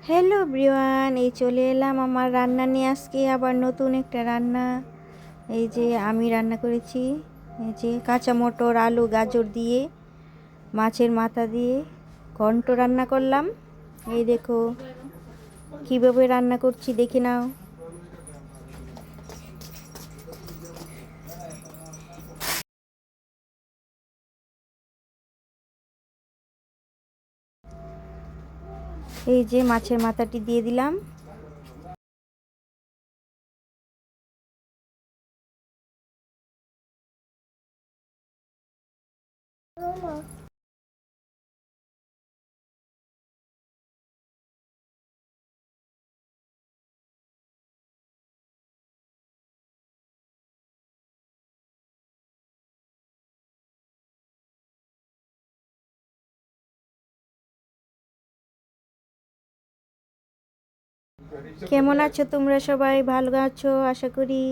Hello everyone, এই চলে এলাম আমার রান্না নিয়ে। আজকে আবার নতুন একটা রান্না। এই যে আমি রান্না করেছি, এই যে কাঁচা মটর, আলু, গাজর দিয়ে মাছের মাথা দিয়ে ঘন্ট রান্না করলাম। এই দেখো কিভাবে রান্না করছি, দেখে নাও। এই যে মাছের মাথাটি দিয়ে দিলাম। কেমন আছো তোমরা? সবাই ভালো আছো আশা করি।